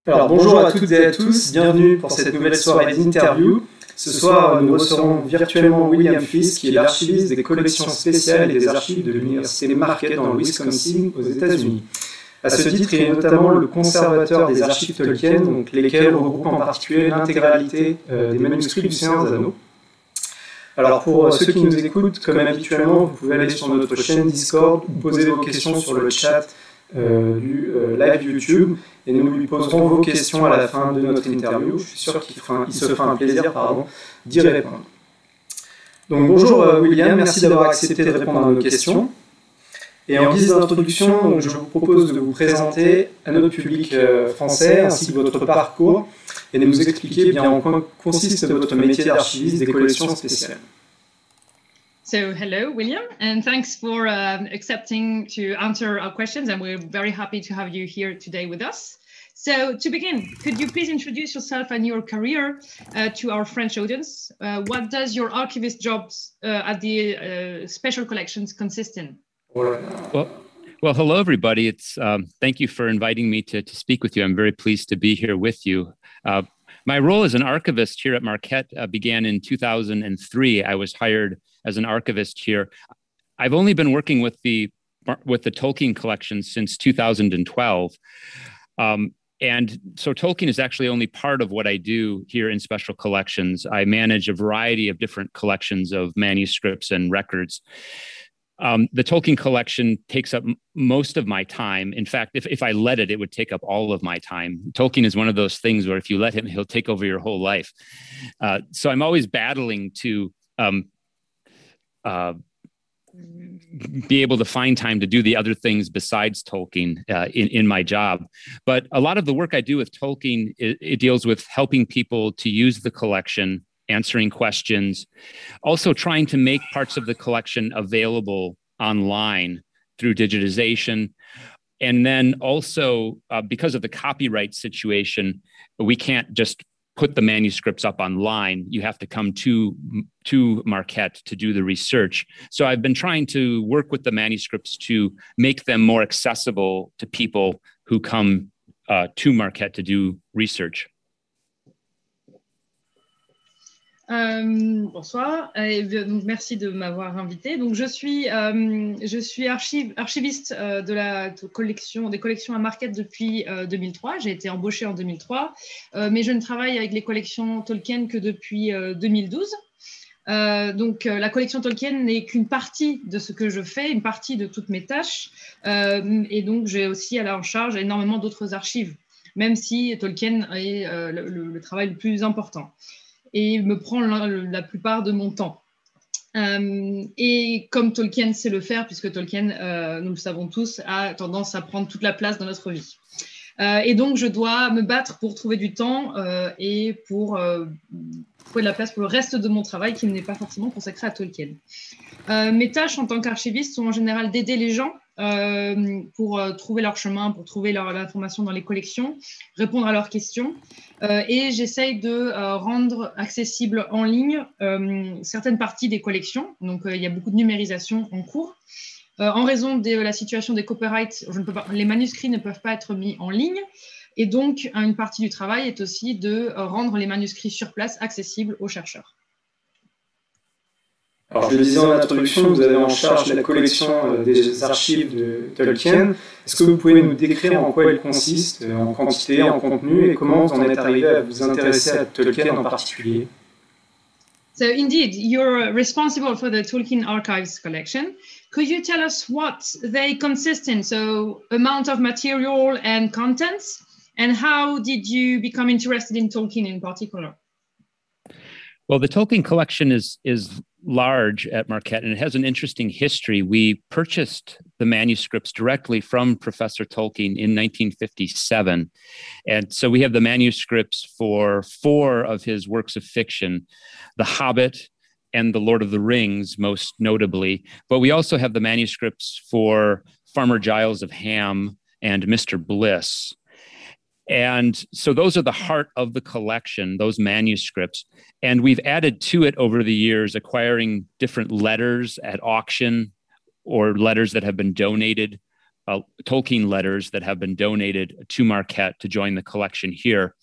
Alors bonjour à toutes et à tous, bienvenue pour cette nouvelle soirée d'interview. Ce soir, nous recevons virtuellement William Fisk, qui est l'archiviste des collections spéciales et des archives de l'université Marquette dans le Wisconsin, aux États-Unis. À ce titre, il est notamment le conservateur des archives Tolkien, donc lesquelles regroupent en particulier l'intégralité des manuscrits du Seigneur des Anneaux. Alors pour ceux qui nous écoutent, comme habituellement, vous pouvez aller sur notre chaîne Discord ou poser vos questions sur le chat du live YouTube et nous lui poserons vos questions à la fin de notre interview. Je suis sûr qu'il se fera un plaisir d'y répondre. Donc bonjour William, merci d'avoir accepté de répondre à nos questions. Et en guise d'introduction, je vous propose de vous présenter à notre public français ainsi que votre parcours et de nous expliquer bien en quoi consiste votre métier d'archiviste des collections spéciales. So hello, William, and thanks for accepting to answer our questions, and we're very happy to have you here today with us. So to begin, could you please introduce yourself and your career to our French audience? What does your archivist job at the Special Collections consist in? Well, hello, everybody. It's thank you for inviting me to speak with you. I'm very pleased to be here with you. My role as an archivist here at Marquette began in 2003. I was hired as an archivist here. I've only been working with the Tolkien collection since 2012. And so Tolkien is actually only part of what I do here in Special Collections. I manage a variety of different collections of manuscripts and records. The Tolkien collection takes up most of my time. In fact, if I let it, it would take up all of my time. Tolkien is one of those things where if you let him, he'll take over your whole life. So I'm always battling to be able to find time to do the other things besides Tolkien in my job. But a lot of the work I do with Tolkien, it deals with helping people to use the collection, answering questions, also trying to make parts of the collection available online through digitization. And then also, because of the copyright situation, we can't just put the manuscripts up online. You have to come to Marquette to do the research. So I've been trying to work with the manuscripts to make them more accessible to people who come to Marquette to do research. Bonsoir, donc merci de m'avoir invité. Donc je suis archiviste des collections à Marquette depuis 2003. J'ai été embauchée en 2003, mais je ne travaille avec les collections Tolkien que depuis 2012. Donc la collection Tolkien n'est qu'une partie de ce que je fais, une partie de toutes mes tâches, et donc j'ai aussi en charge énormément d'autres archives, même si Tolkien est le travail le plus important et me prend la plupart de mon temps. Et comme Tolkien sait le faire, puisque Tolkien, nous le savons tous, a tendance à prendre toute la place dans notre vie. Et donc, je dois me battre pour trouver du temps et pour trouver de la place pour le reste de mon travail qui n'est pas forcément consacré à Tolkien. Mes tâches en tant qu'archiviste sont en général d'aider les gens pour trouver leur chemin, pour trouver l'information dans les collections, répondre à leurs questions. Et j'essaye de rendre accessible en ligne certaines parties des collections. Donc, il y a beaucoup de numérisation en cours. En raison de la situation des copyrights, les manuscrits ne peuvent pas être mis en ligne. Et donc, une partie du travail est aussi de rendre les manuscrits sur place accessibles aux chercheurs. Alors, je le disais en introduction, vous avez en charge la collection des archives de Tolkien. Est-ce que vous pouvez nous décrire en quoi elle consiste, en quantité, en contenu, et comment vous en êtes arrivé à vous intéresser à Tolkien en particulier? So indeed, you're responsible for the Tolkien Archives collection. Could you tell us what they consist in? So amount of material and contents, and how did you become interested in Tolkien in particular? Well, the Tolkien collection is large at Marquette, and it has an interesting history. We purchased the manuscripts directly from Professor Tolkien in 1957. And so we have the manuscripts for 4 of his works of fiction, The Hobbit and The Lord of the Rings, most notably. But we also have the manuscripts for Farmer Giles of Ham and Mr. Bliss. And so those are the heart of the collection, those manuscripts. And we've added to it over the years, acquiring different letters at auction or letters that have been donated Tolkien letters that have been donated to Marquette to join the collection here.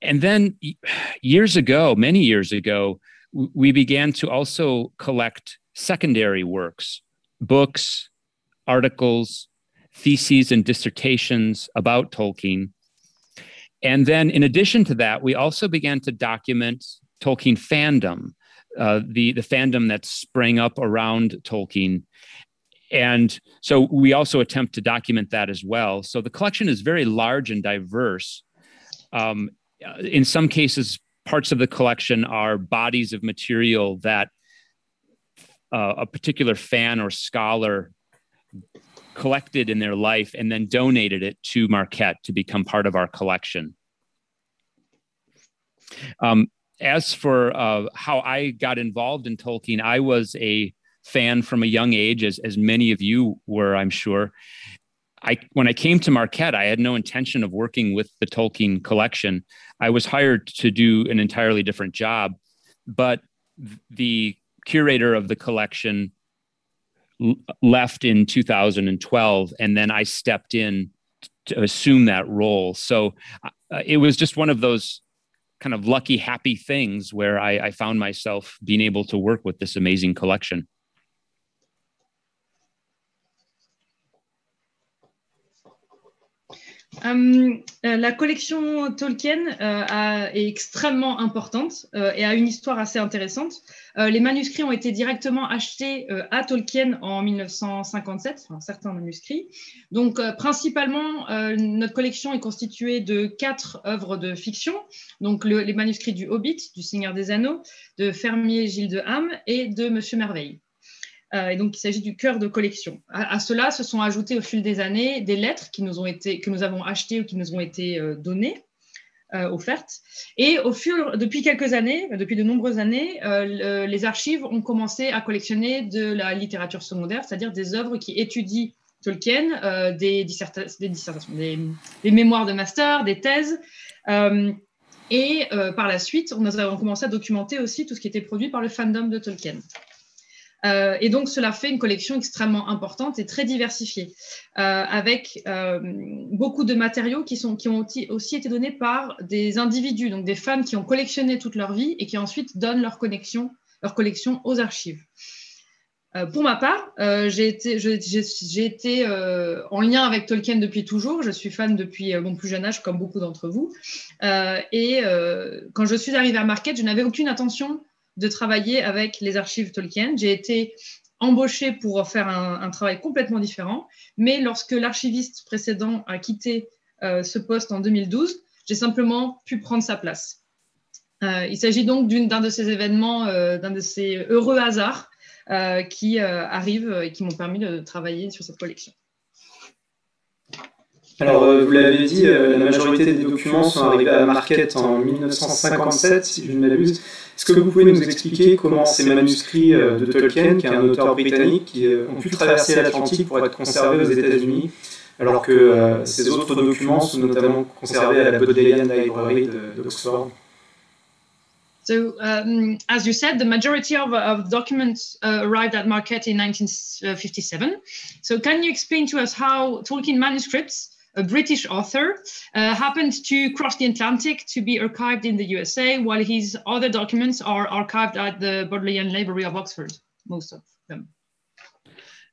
And then many years ago, we began to also collect secondary works, books, articles, theses, and dissertations about Tolkien. And then in addition to that, we also began to document Tolkien fandom, the fandom that sprang up around Tolkien. And so we also attempt to document that as well. So the collection is very large and diverse. In some cases, parts of the collection are bodies of material that a particular fan or scholar collected in their life and then donated it to Marquette to become part of our collection. As for how I got involved in Tolkien, I was a fan from a young age, as many of you were, I'm sure. When I came to Marquette, I had no intention of working with the Tolkien collection. I was hired to do an entirely different job, but the curator of the collection left in 2012, and then I stepped in to assume that role. So it was just one of those kind of lucky, happy things where I found myself being able to work with this amazing collection. La collection Tolkien est extrêmement importante et a une histoire assez intéressante. Les manuscrits ont été directement achetés à Tolkien en 1957, enfin, certains manuscrits. Donc, principalement, notre collection est constituée de 4 œuvres de fiction. Donc, les manuscrits du Hobbit, du Seigneur des Anneaux, de Fermier Gilles de Ham et de Monsieur Merveille. Et donc, il s'agit du cœur de collection. À cela se sont ajoutées au fil des années des lettres que nous avons achetées ou qui nous ont été données, offertes. Et depuis quelques années, depuis de nombreuses années, les archives ont commencé à collectionner de la littérature secondaire, c'est-à-dire des œuvres qui étudient Tolkien, des dissertations, des mémoires de master, des thèses. Et par la suite, nous avons commencé à documenter aussi tout ce qui était produit par le fandom de Tolkien. Et donc, cela fait une collection extrêmement importante et très diversifiée, avec beaucoup de matériaux qui ont aussi été donnés par des individus, donc des fans qui ont collectionné toute leur vie et qui ensuite donnent leur collection aux archives. Pour ma part, j'ai été en lien avec Tolkien depuis toujours. Je suis fan depuis mon plus jeune âge, comme beaucoup d'entre vous. Et quand je suis arrivée à Marquette, je n'avais aucune intention de travailler avec les archives Tolkien. J'ai été embauchée pour faire un travail complètement différent, mais lorsque l'archiviste précédent a quitté ce poste en 2012, j'ai simplement pu prendre sa place. Il s'agit donc d'un de ces événements, d'un de ces heureux hasards qui arrivent et qui m'ont permis de travailler sur cette collection. Alors, vous l'avez dit, la majorité des documents sont arrivés à Marquette en 1957, si je ne m'abuse. Est-ce que vous pouvez nous expliquer comment ces manuscrits de Tolkien, qui est un auteur britannique, qui ont pu traverser l'Atlantique pour être conservés aux États-Unis, alors que ces autres documents sont notamment conservés à la Bodleian Library d'Oxford? So, as you said, the majority of documents arrived at Marquette in 1957. So, can you explain to us how Tolkien manuscripts, a British author, happened to cross the Atlantic to be archived in the USA, while his other documents are archived at the Bodleian Library of Oxford, most of them?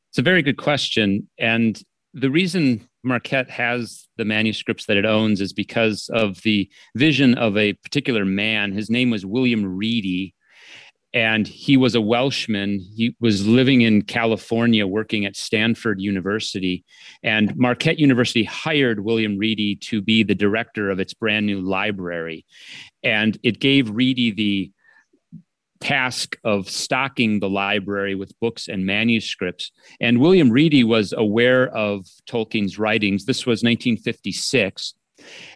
It's a very good question. And the reason Marquette has the manuscripts that it owns is because of the vision of a particular man. His name was William Reedy, and he was a Welshman. He was living in California, working at Stanford University. And Marquette University hired William Reedy to be the director of its brand new library. And it gave Reedy the task of stocking the library with books and manuscripts. And William Reedy was aware of Tolkien's writings. This was 1956.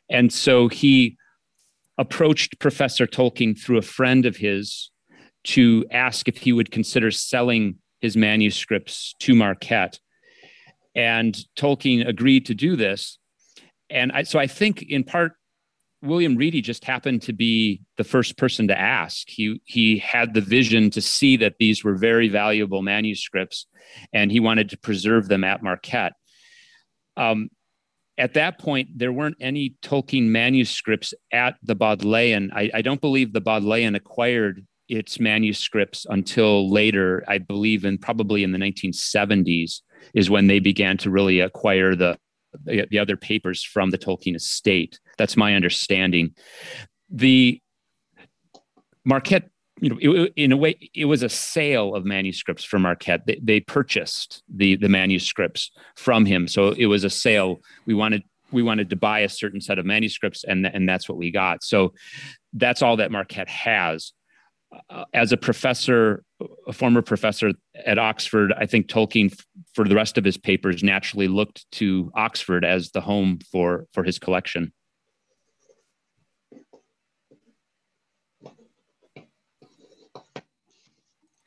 And so he approached Professor Tolkien through a friend of his to ask if he would consider selling his manuscripts to Marquette. And Tolkien agreed to do this. And so I think in part, William Reedy just happened to be the first person to ask. He had the vision to see that these were very valuable manuscripts, and he wanted to preserve them at Marquette. At that point, there weren't any Tolkien manuscripts at the Bodleian. I don't believe the Bodleian acquired its manuscripts until later. I believe probably in the 1970s is when they began to really acquire the other papers from the Tolkien estate. That's my understanding. The Marquette, in a way, it was a sale of manuscripts from Marquette. They purchased the manuscripts from him, so it was a sale. We wanted to buy a certain set of manuscripts, and that's what we got. So that's all that Marquette has. As a professor, a former professor at Oxford, I think Tolkien, for the rest of his papers, naturally looked to Oxford as the home for his collection.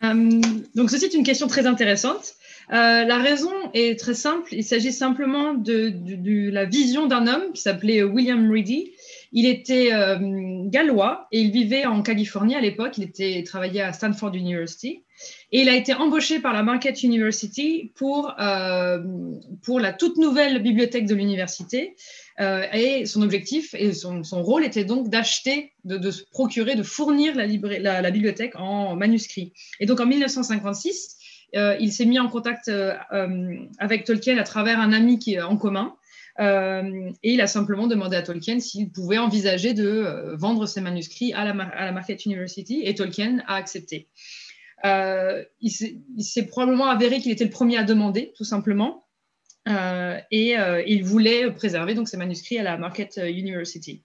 Donc ceci est une question très intéressante. La raison est très simple. Il s'agit simplement de la vision d'un homme qui s'appelait William Reedy. Il était gallois et il vivait en Californie à l'époque. Il travaillait à Stanford University et il a été embauché par la Marquette University pour la toute nouvelle bibliothèque de l'université. Et son objectif et son rôle était donc d'acheter, de se procurer, de fournir la bibliothèque en manuscrits. Et donc en 1956, il s'est mis en contact avec Tolkien à travers un ami en commun. Et il a simplement demandé à Tolkien s'il pouvait envisager de vendre ses manuscrits à la Marquette University, et Tolkien a accepté. Il s'est probablement avéré qu'il était le premier à demander, tout simplement. Il voulait préserver donc ses manuscrits à la Marquette University.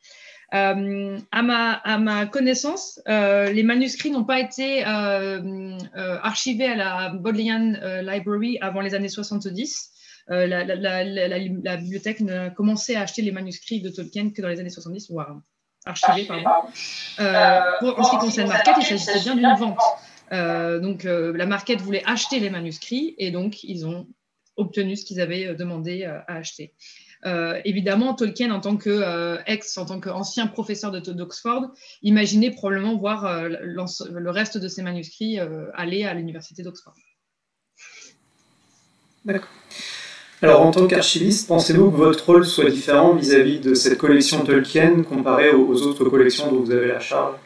À ma connaissance, les manuscrits n'ont pas été archivés à la Bodleian Library avant les années 70. La bibliothèque n'a commencé à acheter les manuscrits de Tolkien que dans les années 70, ou à archiver, pardon. En ce qui concerne Marquette, il s'agissait bien d'une vente. Donc la Marquette voulait acheter les manuscrits et donc ils ont obtenu ce qu'ils avaient demandé à acheter. Évidemment, Tolkien, en tant qu'ancien professeur d'Oxford, imaginait probablement voir le reste de ses manuscrits aller à l'université d'Oxford. D'accord. Alors, en tant qu'archiviste, pensez-vous que votre rôle soit différent vis-à-vis de cette collection Tolkien comparée aux autres collections dont vous avez la charge?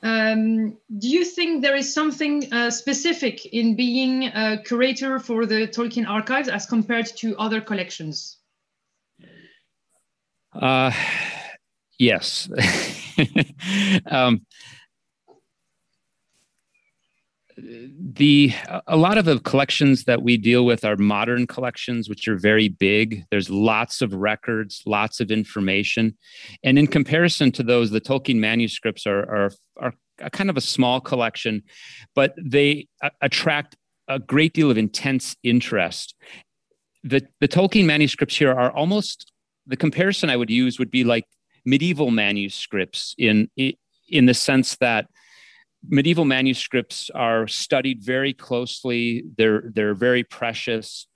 Do you think there is something specific in being a curator for the Tolkien archives as compared to other collections? Yes. A lot of the collections that we deal with are modern collections, which are very big. There's lots of records, lots of information. And in comparison to those, the Tolkien manuscripts are a kind of a small collection, but they attract a great deal of intense interest. The Tolkien manuscripts here are almost, the comparison I would use would be like medieval manuscripts in the sense that medieval manuscripts are studied very closely. They're very precious.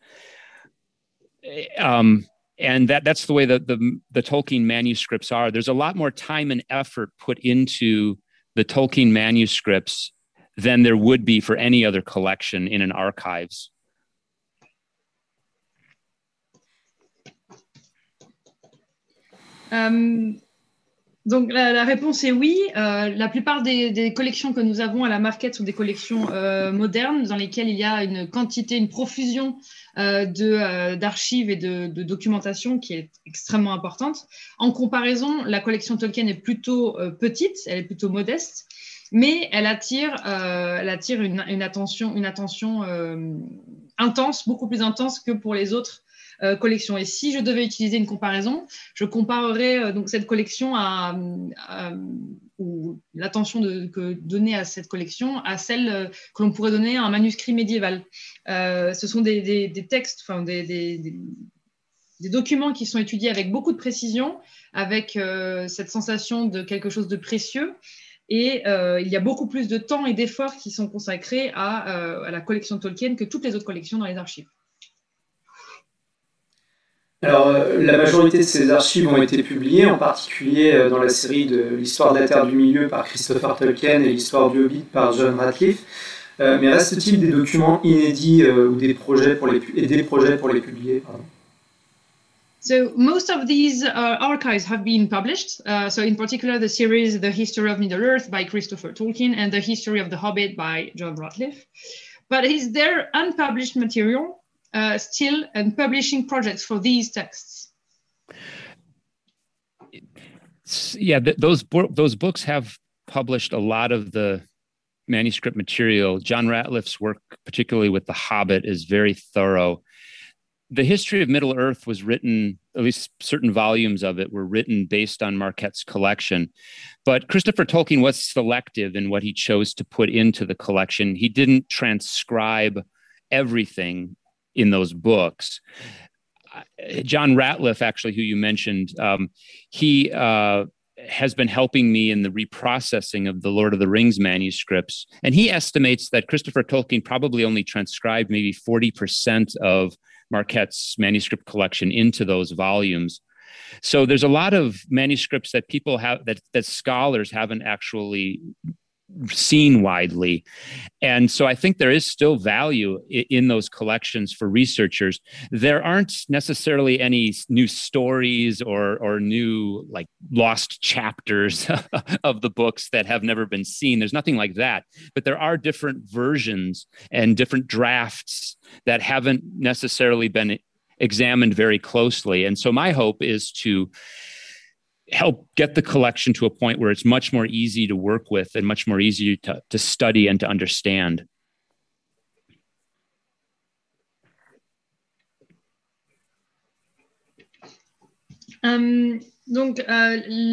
And that's the way that the Tolkien manuscripts are. There's a lot more time and effort put into the Tolkien manuscripts than there would be for any other collection in an archives. Donc la réponse est oui. La plupart des collections que nous avons à la Marquette sont des collections modernes dans lesquelles il y a une profusion d'archives et de documentation qui est extrêmement importante. En comparaison, la collection Tolkien est plutôt petite, elle est plutôt modeste, mais elle attire une attention intense, beaucoup plus intense que pour les autres collection. Et si je devais utiliser une comparaison, je comparerais donc cette collection ou l'attention donnée à cette collection à celle que l'on pourrait donner à un manuscrit médiéval. Ce sont des textes, enfin des documents qui sont étudiés avec beaucoup de précision, avec cette sensation de quelque chose de précieux. Et il y a beaucoup plus de temps et d'efforts qui sont consacrés à la collection Tolkien que toutes les autres collections dans les archives. Alors, la majorité de ces archives ont été publiées, en particulier dans la série de l'Histoire de la Terre du Milieu par Christopher Tolkien et l'Histoire du Hobbit par John Radcliffe. Mais reste-t-il des documents inédits ou des projets pour les publier, pardon? So most of these archives have been published. So in particular, the series The History of Middle-earth by Christopher Tolkien and The History of the Hobbit by John Ratcliffe. But is there unpublished material still and publishing projects for these texts? Yeah, those books have published a lot of the manuscript material. John Ratcliffe's work, particularly with The Hobbit, is very thorough. The History of Middle-earth was written, at least certain volumes of it were written based on Marquette's collection. But Christopher Tolkien was selective in what he chose to put into the collection. He didn't transcribe everything in those books. John Ratcliffe, actually, who you mentioned, he has been helping me in the reprocessing of the Lord of the Rings manuscripts. And he estimates that Christopher Tolkien probably only transcribed maybe 40% of Marquette's manuscript collection into those volumes. So there's a lot of manuscripts that people have, that scholars haven't actually seen widely. And so I think there is still value in those collections for researchers. There aren't necessarily any new stories or new like lost chapters of the books that have never been seen. There's nothing like that, but there are different versions and different drafts that haven't necessarily been examined very closely. And so my hope is to help get the collection to a point where it's much more easy to work with and much more easy to study and to understand. Donc,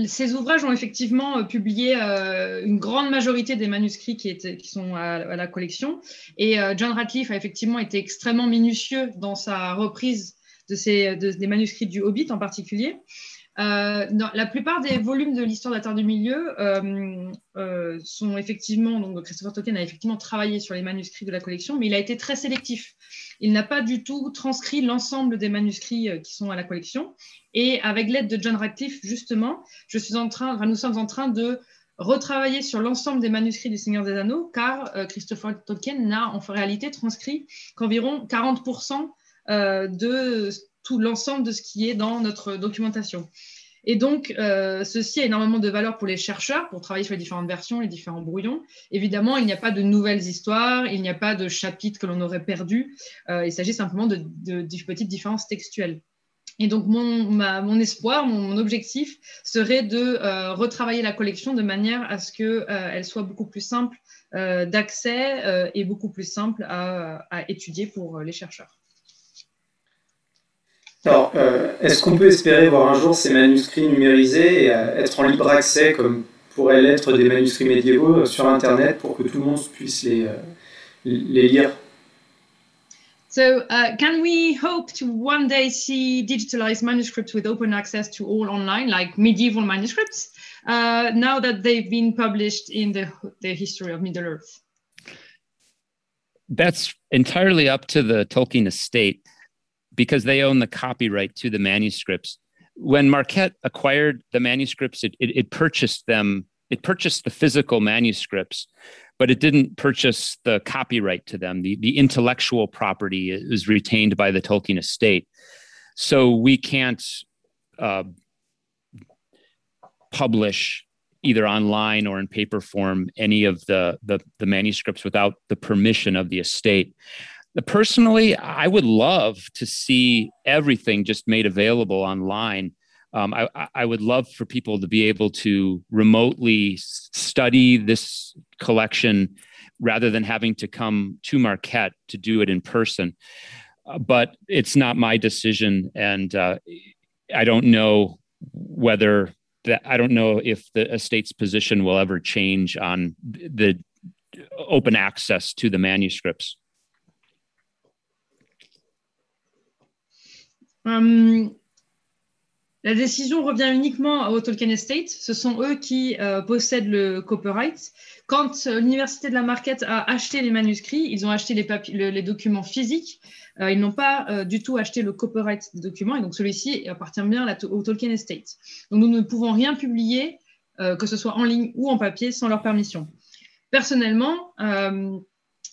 ces ouvrages ont effectivement publié une grande majorité des manuscrits qui sont à la collection. Et John Ratcliffe a effectivement été extrêmement minutieux dans sa reprise des manuscrits du Hobbit en particulier. La plupart des volumes de l'histoire de la Terre du Milieu sont effectivement, donc Christopher Tolkien a effectivement travaillé sur les manuscrits de la collection, mais il a été très sélectif. Il n'a pas du tout transcrit l'ensemble des manuscrits qui sont à la collection. Et avec l'aide de John Ratcliffe, justement, nous sommes en train de retravailler sur l'ensemble des manuscrits du Seigneur des Anneaux, car Christopher Tolkien n'a en réalité transcrit qu'environ 40% de tout l'ensemble de ce qui est dans notre documentation. Et donc, ceci a énormément de valeur pour les chercheurs, pour travailler sur les différentes versions, les différents brouillons. Évidemment, il n'y a pas de nouvelles histoires, il n'y a pas de chapitres que l'on aurait perdus. Il s'agit simplement de petites différences textuelles. Et donc, mon espoir, mon objectif serait de retravailler la collection de manière à ce qu'elle soit beaucoup plus simple d'accès et beaucoup plus simple à étudier pour les chercheurs. Alors, est-ce qu'on peut espérer voir un jour ces manuscrits numérisés et être en libre accès, comme pourraient l'être des manuscrits médiévaux, sur Internet pour que tout le monde puisse les lire? So, can we hope to one day see digitalized manuscripts with open access to all online, like medieval manuscripts, now that they've been published in the history of Middle-earth? That's entirely up to the Tolkien estate, because they own the copyright to the manuscripts. When Marquette acquired the manuscripts, it purchased them. It purchased the physical manuscripts, but it didn't purchase the copyright to them. The intellectual property is retained by the Tolkien estate. So we can't publish either online or in paper form any of the manuscripts without the permission of the estate. Personally, I would love to see everything just made available online. I would love for people to be able to remotely study this collection rather than having to come to Marquette to do it in person. But it's not my decision, and I don't know if the estate's position will ever change on the open access to the manuscripts. La décision revient uniquement au Tolkien Estate. Ce sont eux qui possèdent le copyright. Quand l'Université de la Marquette a acheté les manuscrits, ils ont acheté les documents physiques. Ils n'ont pas du tout acheté le copyright des documents. Et donc, celui-ci appartient bien au Tolkien Estate. Donc, nous ne pouvons rien publier, que ce soit en ligne ou en papier, sans leur permission. Personnellement,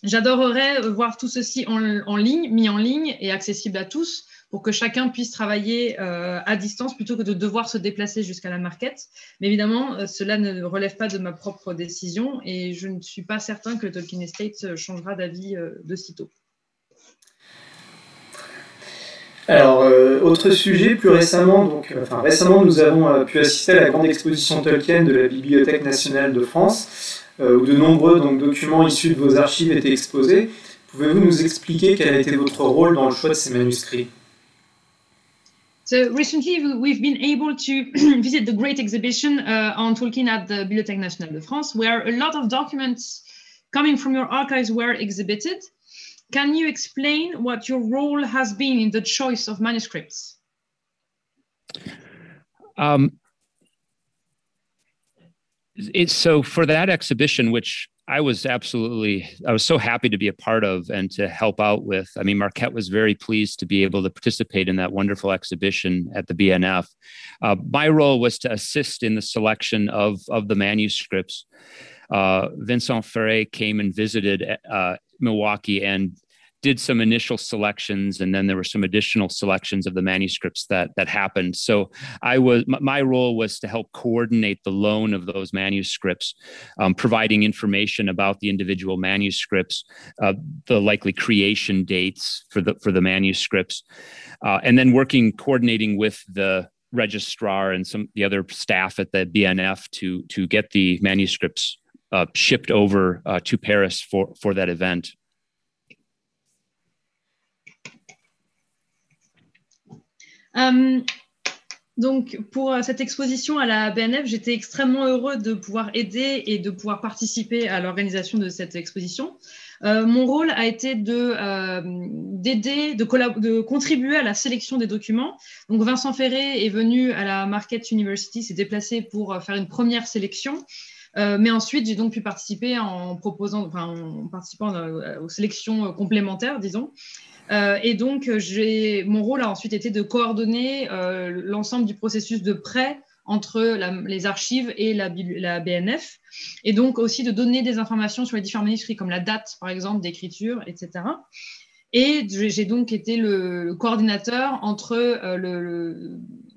j'adorerais voir tout ceci en ligne, mis en ligne et accessible à tous, pour que chacun puisse travailler à distance plutôt que de devoir se déplacer jusqu'à la market. Mais évidemment, cela ne relève pas de ma propre décision et je ne suis pas certain que le Tolkien Estate changera d'avis de sitôt. Alors, autre sujet, plus récemment, récemment nous avons pu assister à la grande exposition Tolkien de la Bibliothèque nationale de France, où de nombreux documents issus de vos archives étaient exposés. Pouvez-vous nous expliquer quel a été votre rôle dans le choix de ces manuscrits? So recently we've been able to visit the great exhibition on Tolkien at the Bibliothèque nationale de France, where a lot of documents coming from your archives were exhibited. Can you explain what your role has been in the choice of manuscripts? So for that exhibition, which I was so happy to be a part of and to help out with. I mean, Marquette was very pleased to be able to participate in that wonderful exhibition at the BNF. My role was to assist in the selection of the manuscripts. Vincent Ferré came and visited Milwaukee and did some initial selections, and then there were some additional selections of the manuscripts that happened. So my role was to help coordinate the loan of those manuscripts, providing information about the individual manuscripts, the likely creation dates for the manuscripts, and then coordinating with the registrar and the other staff at the BNF to get the manuscripts shipped over to Paris for that event. Donc, pour cette exposition à la BNF, j'étais extrêmement heureux de pouvoir aider et de pouvoir participer à l'organisation de cette exposition. Mon rôle a été d'aider, de contribuer à la sélection des documents. Donc, Vincent Ferré est venu à la Marquette University, s'est déplacé pour faire une première sélection. Mais ensuite, j'ai donc pu participer en participant aux sélections complémentaires, disons. Et donc, mon rôle a ensuite été de coordonner l'ensemble du processus de prêt entre les archives et la BNF, et donc aussi de donner des informations sur les différents manuscrits, comme la date, par exemple, d'écriture, etc. Et j'ai donc été le coordinateur entre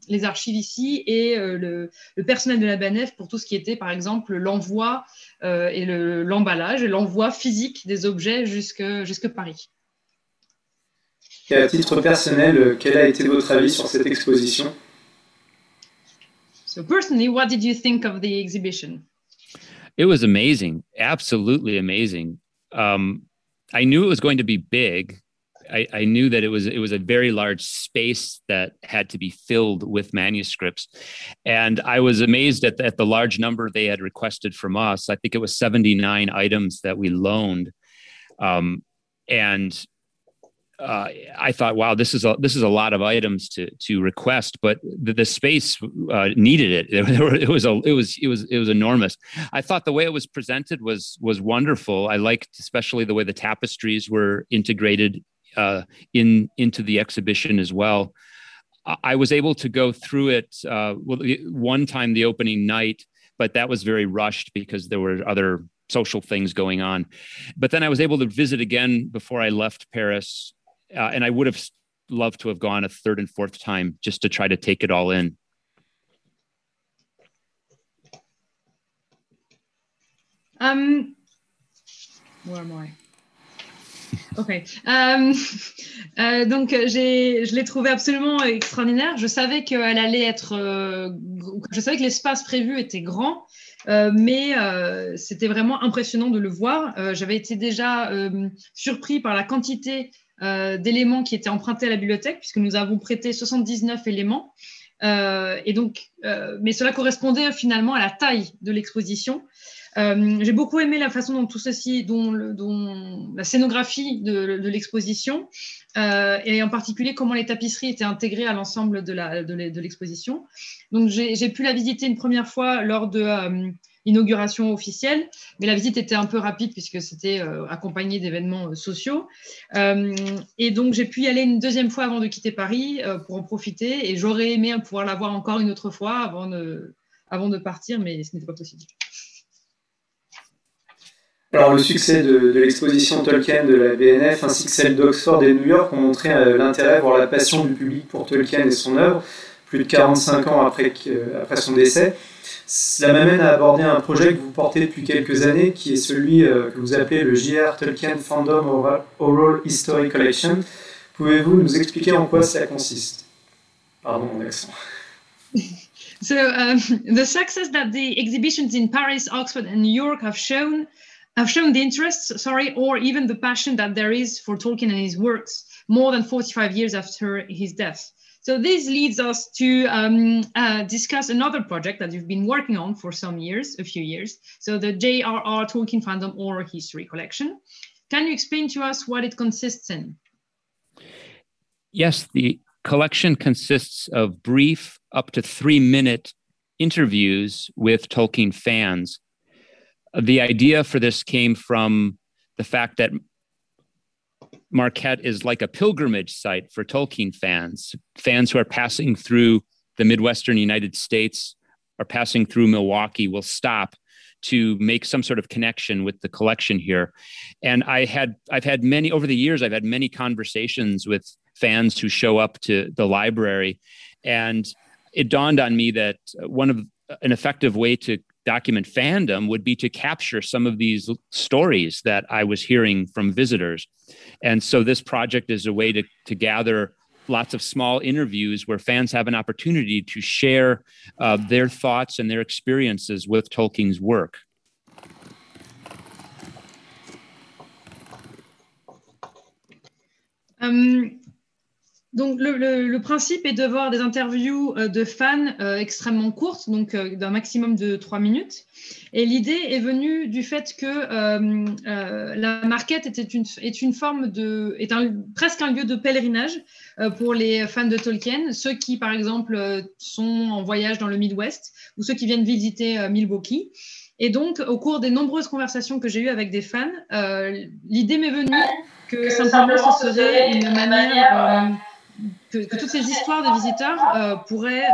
les archives ici et le personnel de la BNF pour tout ce qui était, par exemple, l'envoi et l'emballage et l'envoi physique des objets jusque Paris. Et à titre personnel, quel a été votre avis sur cette exposition? So personally, what did you think of the exhibition? It was amazing, absolutely amazing. I knew it was going to be big. I knew that it was a very large space that had to be filled with manuscripts. And I was amazed at the large number they had requested from us. I think it was 79 items that we loaned. I thought, wow, this is a lot of items to request, but the space needed it. It was enormous. I thought the way it was presented was wonderful. I liked especially the way the tapestries were integrated into the exhibition as well. I was able to go through it one time the opening night, but that was very rushed because there were other social things going on. But then I was able to visit again before I left Paris. And I would have loved to have gone a third and fourth time just to try to take it all in. Where am I? Ok. Donc, je l'ai trouvé absolument extraordinaire. Je savais qu'elle allait être... je savais que l'espace prévu était grand, mais c'était vraiment impressionnant de le voir. J'avais été déjà surpris par la quantité d'éléments qui étaient empruntés à la bibliothèque, puisque nous avons prêté 79 éléments. Et donc, mais cela correspondait finalement à la taille de l'exposition. J'ai beaucoup aimé la façon dont tout ceci, dont la scénographie de l'exposition, et en particulier comment les tapisseries étaient intégrées à l'ensemble de l'exposition. Donc, j'ai pu la visiter une première fois lors de l'inauguration officielle, mais la visite était un peu rapide puisque c'était accompagné d'événements sociaux. Et donc, j'ai pu y aller une deuxième fois avant de quitter Paris pour en profiter, et j'aurais aimé pouvoir la voir encore une autre fois avant de partir, mais ce n'était pas possible. Alors, le succès de l'exposition Tolkien de la BNF ainsi que celle d'Oxford et de New York ont montré l'intérêt, voire la passion du public pour Tolkien et son œuvre, plus de 45 ans après son décès. Cela m'amène à aborder un projet que vous portez depuis quelques années, qui est celui que vous appelez le JR Tolkien Fandom Oral History Collection. Pouvez-vous nous expliquer en quoi cela consiste? Pardon mon accent. So the success that the exhibitions in Paris, Oxford, and New York have shown the interest, or even the passion that there is for Tolkien and his works more than 45 years after his death. So this leads us to discuss another project that you've been working on for a few years. So the J.R.R. Tolkien Fandom Oral History Collection. Can you explain to us what it consists in? Yes, the collection consists of brief, up to 3-minute interviews with Tolkien fans. The idea for this came from the fact that Marquette is like a pilgrimage site for Tolkien fans who are passing through the Midwestern United States or passing through Milwaukee will stop to make some sort of connection with the collection here. And I've had many conversations with fans who show up to the library. And it dawned on me that an effective way to document fandom would be to capture some of these stories that I was hearing from visitors. And so this project is a way to gather lots of small interviews where fans have an opportunity to share their thoughts and their experiences with Tolkien's work. Donc le principe est de voir des interviews de fans extrêmement courtes, donc d'un maximum de 3 minutes. Et l'idée est venue du fait que la Marquette est presque un lieu de pèlerinage pour les fans de Tolkien, ceux qui par exemple sont en voyage dans le Midwest ou ceux qui viennent visiter Milwaukee. Et donc au cours des nombreuses conversations que j'ai eues avec des fans, l'idée m'est venue que simplement ce serait une manière que toutes ces histoires de visiteurs pourraient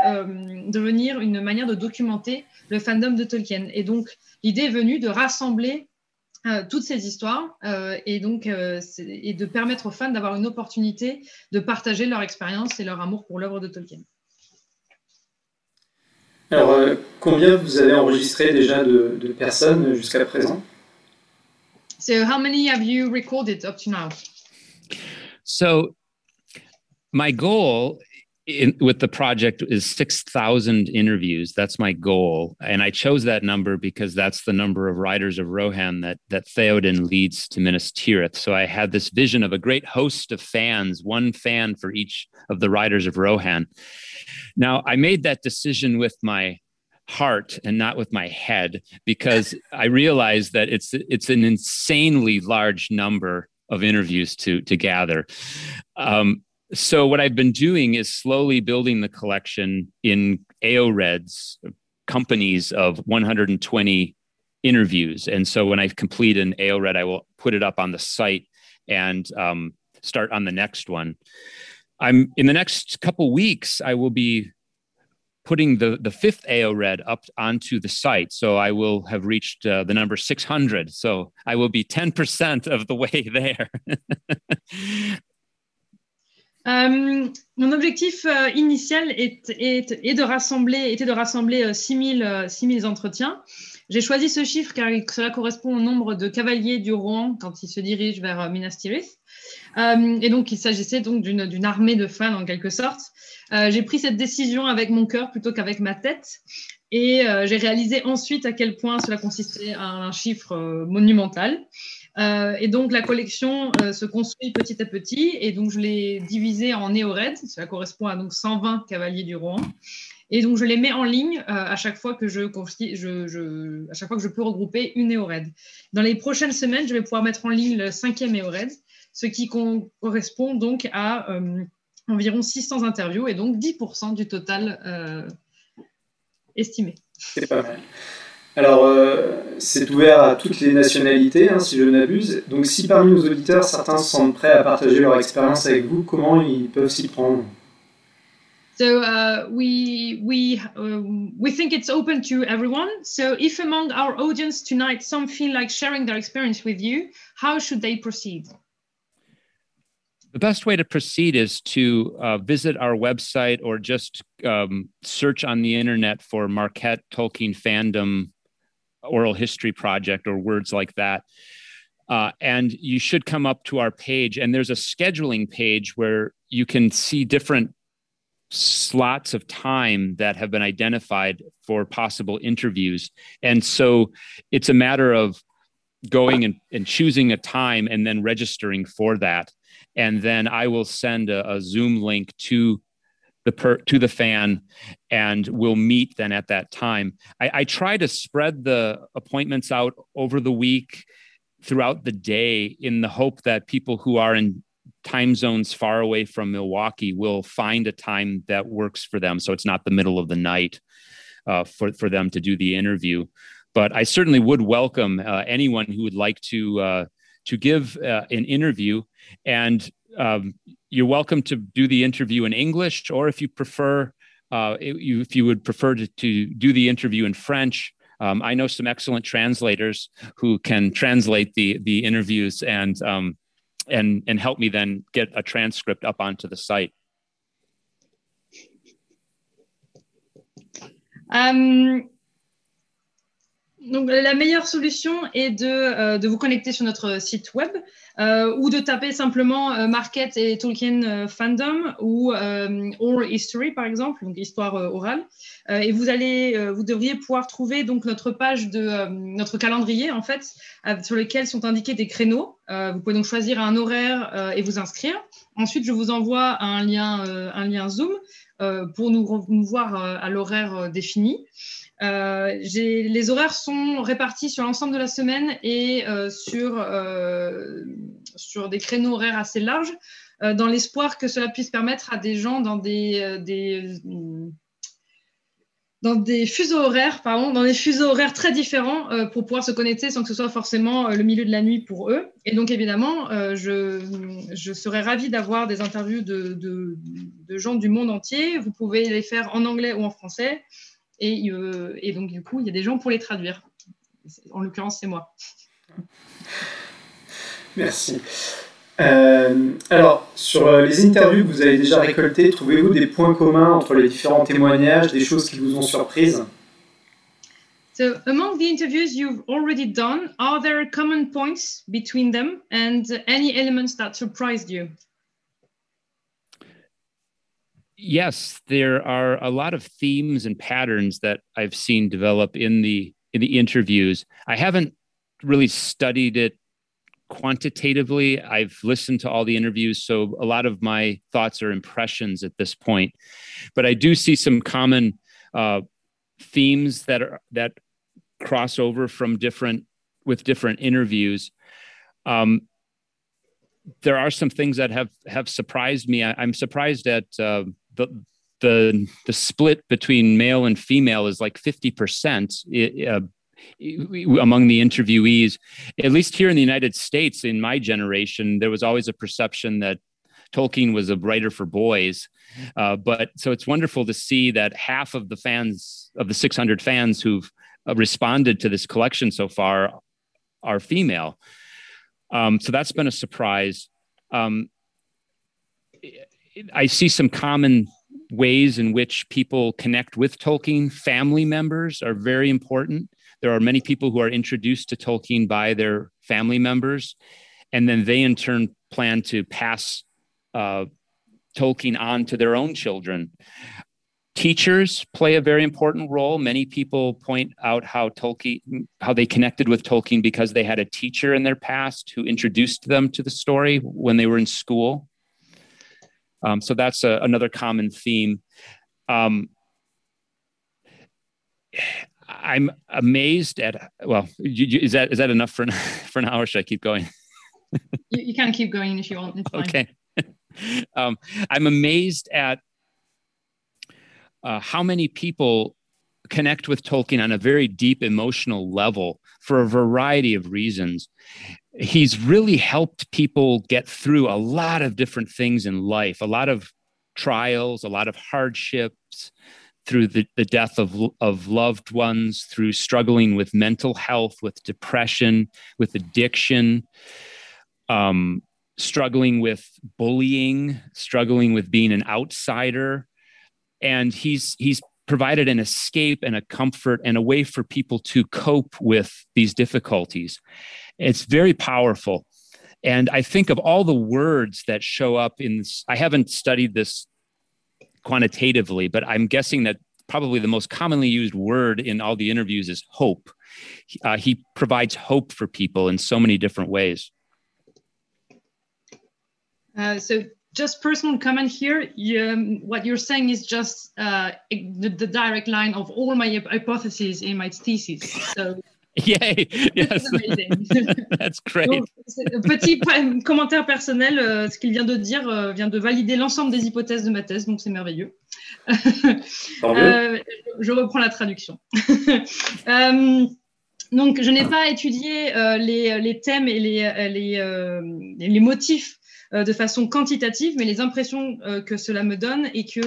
devenir une manière de documenter le fandom de Tolkien. Et donc, l'idée est venue de rassembler toutes ces histoires et de permettre aux fans d'avoir une opportunité de partager leur expérience et leur amour pour l'œuvre de Tolkien. Alors, combien vous avez enregistré déjà de personnes jusqu'à présent? So, how many have you recorded up to now? So, my goal with the project is 6,000 interviews. That's my goal. And I chose that number because that's the number of Riders of Rohan that Theoden leads to Minas Tirith. So I had this vision of a great host of fans, one fan for each of the Riders of Rohan. Now, I made that decision with my heart and not with my head because I realized that it's an insanely large number of interviews to gather. So what I've been doing is slowly building the collection in AOREDs, companies of 120 interviews. And so when I complete an AORED, I will put it up on the site and start on the next one. In the next couple weeks, I will be putting the fifth AORED up onto the site. So I will have reached the number 600. So I will be 10% of the way there. Mon objectif initial était de rassembler 6000 entretiens. J'ai choisi ce chiffre car cela correspond au nombre de cavaliers du Rohan quand ils se dirigent vers Minas Tirith. Et donc, il s'agissait donc d'une armée de fans en quelque sorte. J'ai pris cette décision avec mon cœur plutôt qu'avec ma tête. Et j'ai réalisé ensuite à quel point cela consistait à un chiffre monumental. Et donc, la collection se construit petit à petit. Et donc, je l'ai divisée en néoreds. Cela correspond à donc 120 cavaliers du Rohan. Et donc, je les mets en ligne à chaque fois que je peux regrouper une néored. Dans les prochaines semaines, je vais pouvoir mettre en ligne le 5e néored, ce qui correspond donc à environ 600 interviews et donc 10% du total estimé. C'est pas mal. Alors, c'est ouvert à toutes les nationalités, si je ne m'abuse. Donc, si parmi nos auditeurs, certains se sentent prêts à partager leur expérience avec vous, comment ils peuvent s'y prendre? So we think it's open to everyone. So if among our audience tonight, some feel like sharing their experience with you, how should they proceed? The best way to proceed is to visit our website or just search on the internet for Marquette Tolkien Fandom Oral History Project or words like that. And you should come up to our page, and there's a scheduling page where you can see different slots of time that have been identified for possible interviews. And so it's a matter of going and choosing a time and then registering for that. And then I will send a Zoom link to the fan, and we'll meet then at that time. I try to spread the appointments out over the week throughout the day in the hope that people who are in time zones far away from Milwaukee will find a time that works for them. So it's not the middle of the night for them to do the interview. But I certainly would welcome anyone who would like to give an interview, and you're welcome to do the interview in English, or if you prefer, if you would prefer to do the interview in French. I know some excellent translators who can translate the interviews and help me then get a transcript up onto the site. Donc, la meilleure solution est de vous connecter sur notre site web ou de taper simplement Marquette et Tolkien Fandom ou Oral History, par exemple, donc histoire orale. Et vous devriez pouvoir trouver donc notre page de notre calendrier, en fait, sur lequel sont indiqués des créneaux. Vous pouvez donc choisir un horaire et vous inscrire. Ensuite, je vous envoie un lien Zoom pour nous voir à l'horaire défini. Les horaires sont répartis sur l'ensemble de la semaine et sur des créneaux horaires assez larges, dans l'espoir que cela puisse permettre à des gens dans des fuseaux horaires, très différents pour pouvoir se connecter sans que ce soit forcément le milieu de la nuit pour eux. Et donc évidemment, je serais ravie d'avoir des interviews de gens du monde entier. Vous pouvez les faire en anglais ou en français. Et donc, du coup, il y a des gens pour les traduire. En l'occurrence, c'est moi. Merci. Alors, sur les interviews que vous avez déjà récoltées, trouvez-vous des points communs entre les différents témoignages, des choses qui vous ont surprises? So, among the interviews you've already done, are there common points between them and any elements that surprised you? Yes, there are a lot of themes and patterns that I've seen develop in the interviews. I haven't really studied it quantitatively. I've listened to all the interviews, so a lot of my thoughts are impressions at this point. But I do see some common themes that cross over from different interviews. There are some things that have surprised me. I'm surprised at the split between male and female is like 50% among the interviewees. At least here in the United States, in my generation, there was always a perception that Tolkien was a writer for boys. But so it's wonderful to see that half of the fans, of the 600 fans who've responded to this collection so far, are female. So that's been a surprise. I see some common ways in which people connect with Tolkien. Family members are very important. There are many people who are introduced to Tolkien by their family members, and then they in turn plan to pass Tolkien on to their own children. Teachers play a very important role. Many people point out how they connected with Tolkien because they had a teacher in their past who introduced them to the story when they were in school. So that's another common theme. I'm amazed at, well, is that enough for an hour? Should I keep going? You can keep going if you want. It's fine. Okay. I'm amazed at how many people connect with Tolkien on a very deep emotional level for a variety of reasons. He's really helped people get through a lot of different things in life, a lot of trials, a lot of hardships, through the death of loved ones, through struggling with mental health, with depression, with addiction, struggling with bullying, struggling with being an outsider. And he's provided an escape and a comfort and a way for people to cope with these difficulties. It's very powerful. And I think of all the words that show up in this, I haven't studied this quantitatively, but I'm guessing that probably the most commonly used word in all the interviews is hope. He provides hope for people in so many different ways. So just personal comment here. What you're saying is just the direct line of all my hypotheses in my thesis. So yay! Yes, that's great. Donc, petit commentaire personnel, ce qu'il vient de dire vient de valider l'ensemble des hypothèses de ma thèse, donc c'est merveilleux. Je reprends la traduction. Donc, je n'ai pas étudié les thèmes et les motifs de façon quantitative, mais les impressions que cela me donne et qui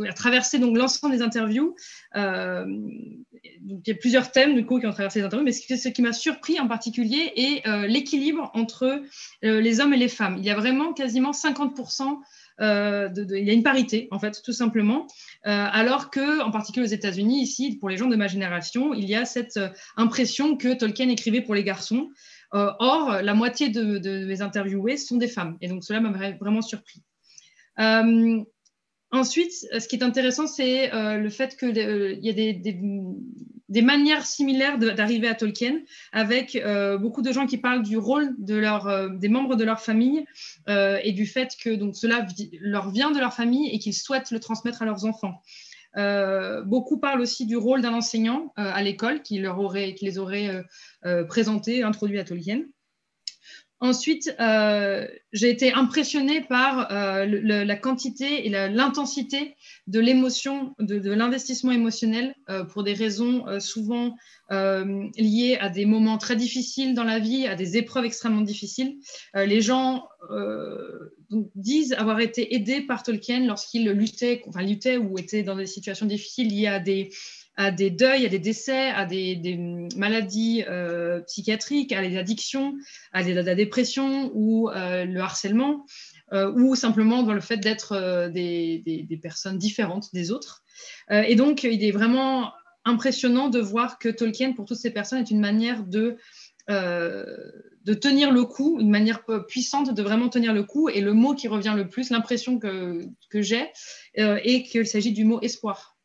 a traversé donc l'ensemble des interviews. Donc, il y a plusieurs thèmes du coup qui ont traversé les interviews, mais ce qui m'a surpris en particulier est l'équilibre entre les hommes et les femmes. Il y a vraiment quasiment 50%. Il y a une parité, en fait, tout simplement. Alors que, en particulier aux États-Unis, ici, pour les gens de ma génération, il y a cette impression que Tolkien écrivait pour les garçons. Or, la moitié de mes interviewés sont des femmes. Et donc, cela m'a vraiment surpris. Ensuite, ce qui est intéressant, c'est le fait qu'il y a des manières similaires d'arriver à Tolkien, avec beaucoup de gens qui parlent du rôle des membres de leur famille et du fait que donc, cela leur vient de leur famille et qu'ils souhaitent le transmettre à leurs enfants. Beaucoup parlent aussi du rôle d'un enseignant à l'école qui les aurait présentés, introduits à Tolkien. Ensuite, j'ai été impressionnée par la quantité et l'intensité de l'émotion, de l'investissement émotionnel pour des raisons souvent liées à des moments très difficiles dans la vie, à des épreuves extrêmement difficiles. Les gens disent avoir été aidés par Tolkien lorsqu'ils luttaient ou étaient dans des situations difficiles liées à des deuils, à des décès, à des maladies psychiatriques, à des addictions, à la dépression ou le harcèlement, ou simplement dans le fait d'être des personnes différentes des autres. Et donc, il est vraiment impressionnant de voir que Tolkien, pour toutes ces personnes, est une manière de tenir le coup, une manière puissante de vraiment tenir le coup. Et le mot qui revient le plus, l'impression que j'ai, est qu'il s'agit du mot espoir.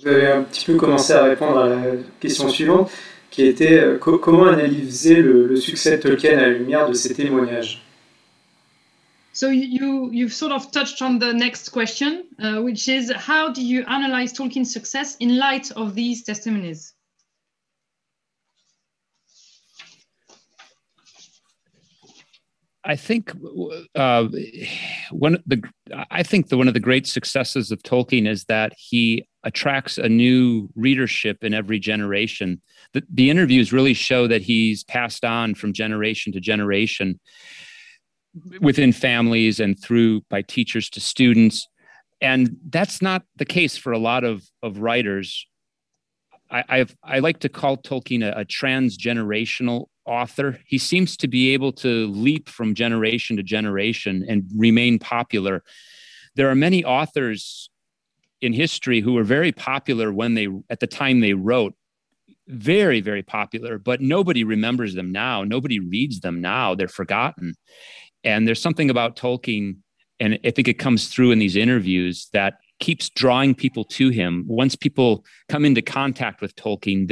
Vous avez un petit peu commencé à répondre à la question suivante, qui était comment analyser le succès de Tolkien à la lumière de ces témoignages. So you've sort of touched on the next question, which is how do you analyze Tolkien's success in light of these testimonies? I think one of the great successes of Tolkien is that he attracts a new readership in every generation. The interviews really show that he's passed on from generation to generation within families and by teachers to students. And that's not the case for a lot of writers. I like to call Tolkien a transgenerational author. He seems to be able to leap from generation to generation and remain popular. There are many authors in history who were very popular at the time they wrote, very, very popular, but nobody remembers them now. Nobody reads them now. They're forgotten. And there's something about Tolkien, and I think it comes through in these interviews, that keeps drawing people to him. Once people come into contact with Tolkien,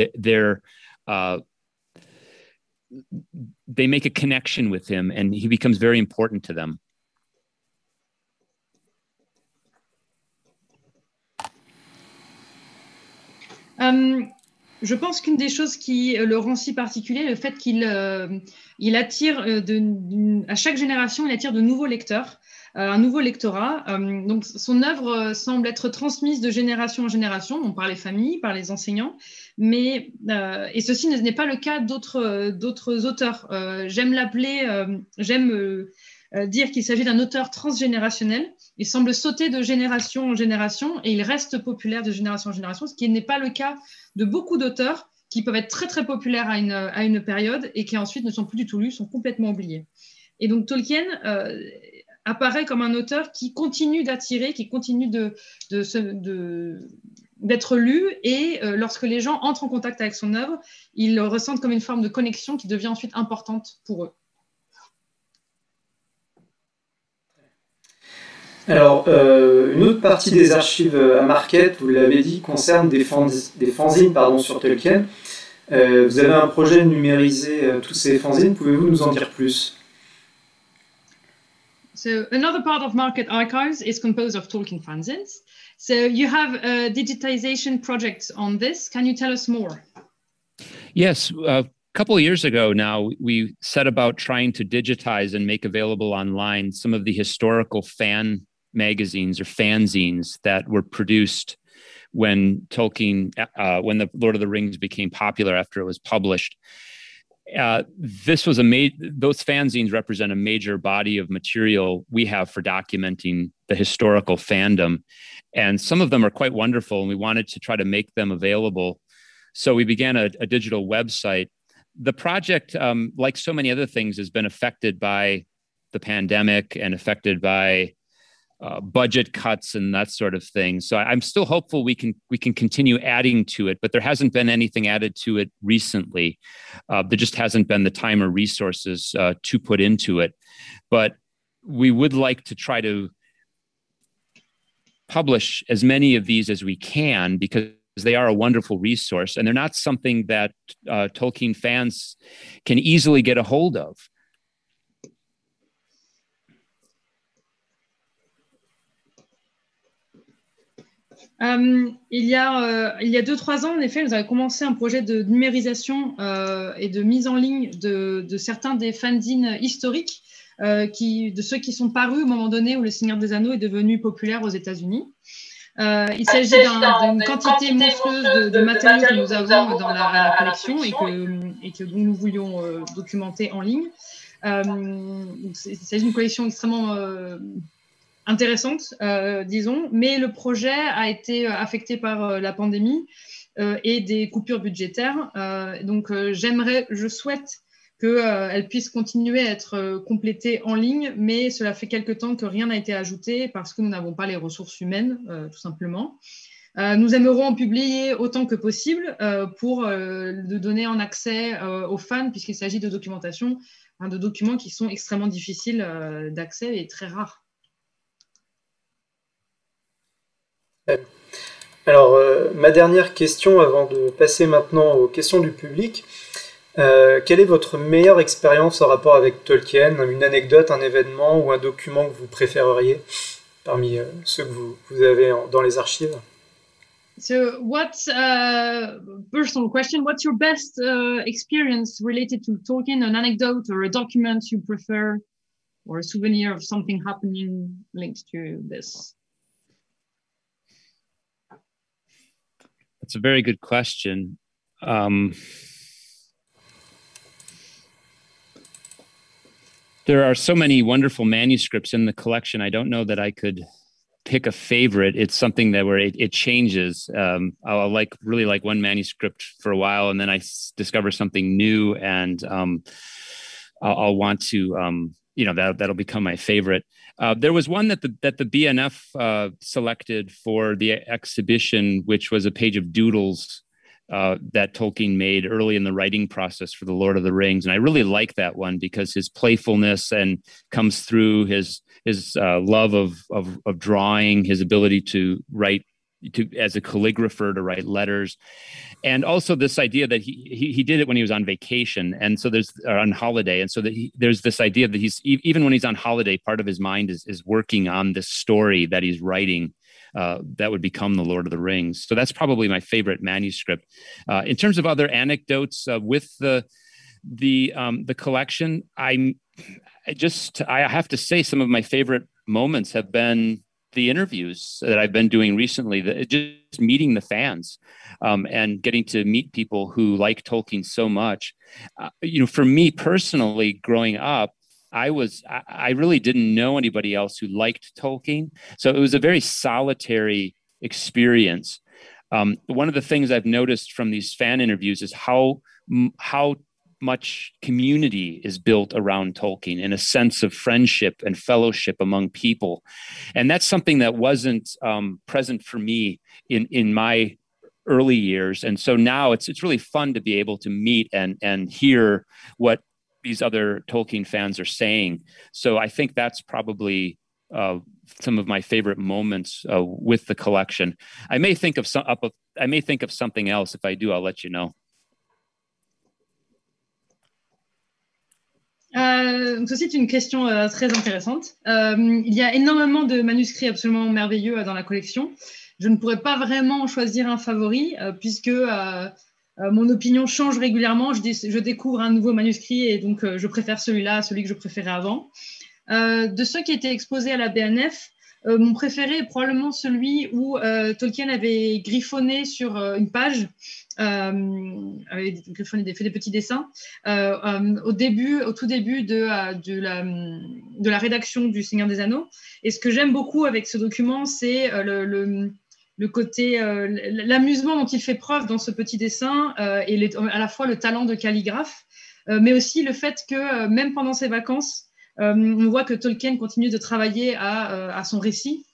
they make a connection with him, and he becomes very important to them. Je pense qu'une des choses qui le rend si particulier, le fait qu'il attire à chaque génération, il attire de nouveaux lecteurs un nouveau lectorat. Donc, son œuvre semble être transmise de génération en génération, donc par les familles, par les enseignants, mais et ceci n'est pas le cas d'autres auteurs. J'aime dire qu'il s'agit d'un auteur transgénérationnel. Il semble sauter de génération en génération et il reste populaire de génération en génération, ce qui n'est pas le cas de beaucoup d'auteurs qui peuvent être très très populaires à une période et qui ensuite ne sont plus du tout lus, sont complètement oubliés. Et donc Tolkien apparaît comme un auteur qui continue d'attirer, qui continue d'être lu, et lorsque les gens entrent en contact avec son œuvre, ils le ressentent comme une forme de connexion qui devient ensuite importante pour eux. Alors, une autre partie des archives à Marquette, vous l'avez dit, concerne des fanzines sur Tolkien. Vous avez un projet de numériser tous ces fanzines, pouvez-vous nous en dire plus? So another part of Marquette Archives is composed of Tolkien fanzines. So you have a digitization project on this. Can you tell us more? Yes, a couple of years ago now, we set about trying to digitize and make available online some of the historical fan magazines or fanzines that were produced when Tolkien, when the Lord of the Rings became popular after it was published. Those fanzines represent a major body of material we have for documenting the historical fandom. And some of them are quite wonderful, and we wanted to try to make them available. So we began a digital website. The project, like so many other things, has been affected by the pandemic and affected by budget cuts and that sort of thing. So I'm still hopeful we can continue adding to it, but there hasn't been anything added to it recently. There just hasn't been the time or resources to put into it. But we would like to try to publish as many of these as we can, because they are a wonderful resource, and they're not something that Tolkien fans can easily get a hold of. Il y a 2-3 ans, en effet, nous avons commencé un projet de numérisation et de mise en ligne de certains des fanzines historiques, de ceux qui sont parus au moment donné où Le Seigneur des Anneaux est devenu populaire aux États-Unis. Il s'agit d'une quantité monstrueuse de matériaux que nous avons dans la collection et que nous voulions documenter en ligne. Il s'agit d'une collection extrêmement intéressante, disons, mais le projet a été affecté par la pandémie et des coupures budgétaires. Donc, je souhaite qu'elle puisse continuer à être complétée en ligne, mais cela fait quelque temps que rien n'a été ajouté parce que nous n'avons pas les ressources humaines, tout simplement. Nous aimerons en publier autant que possible pour de donner en accès aux fans, puisqu'il s'agit de documentation, de documents qui sont extrêmement difficiles d'accès et très rares. Alors, ma dernière question avant de passer maintenant aux questions du public. Quelle est votre meilleure expérience en rapport avec Tolkien? Une anecdote, un événement ou un document que vous préféreriez parmi ceux que vous avez dans les archives? So what's personal question? What's your best experience related to Tolkien? An anecdote or a document you prefer, or a souvenir of something happening linked to this? That's a very good question. There are so many wonderful manuscripts in the collection. I don't know that I could pick a favorite. It's something that where it changes. I'll really like one manuscript for a while, and then I discover something new, and I'll want to, that'll become my favorite. There was one that the BNF selected for the exhibition, which was a page of doodles that Tolkien made early in the writing process for The Lord of the Rings. And I really like that one because his playfulness and comes through his love of drawing, his ability to write, as a calligrapher, to write letters. And also this idea that he did it when he was on vacation. And so on holiday. And so that there's this idea that he's, even when he's on holiday, part of his mind is working on this story that he's writing that would become The Lord of the Rings. So that's probably my favorite manuscript. In terms of other anecdotes with the collection, I have to say some of my favorite moments have been the interviews that I've been doing recently, just meeting the fans and getting to meet people who like Tolkien so much. For me personally, growing up, I really didn't know anybody else who liked Tolkien. So it was a very solitary experience. One of the things I've noticed from these fan interviews is how much community is built around Tolkien and a sense of friendship and fellowship among people. And that's something that wasn't present for me in my early years. And so now it's really fun to be able to meet and hear what these other Tolkien fans are saying. So I think that's probably some of my favorite moments with the collection. I may think of something else. If I do, I'll let you know. Ceci est une question très intéressante. Il y a énormément de manuscrits absolument merveilleux dans la collection. Je ne pourrais pas vraiment choisir un favori puisque mon opinion change régulièrement. Je découvre un nouveau manuscrit et donc je préfère celui-là à celui que je préférais avant. De ceux qui étaient exposés à la BNF, mon préféré est probablement celui où Tolkien avait griffonné sur une page, avait griffonné, fait des petits dessins au tout début de la rédaction du Seigneur des Anneaux. Et ce que j'aime beaucoup avec ce document, c'est le côté, l'amusement dont il fait preuve dans ce petit dessin et à la fois le talent de calligraphe, mais aussi le fait que même pendant ses vacances, on voit que Tolkien continue de travailler à son récit.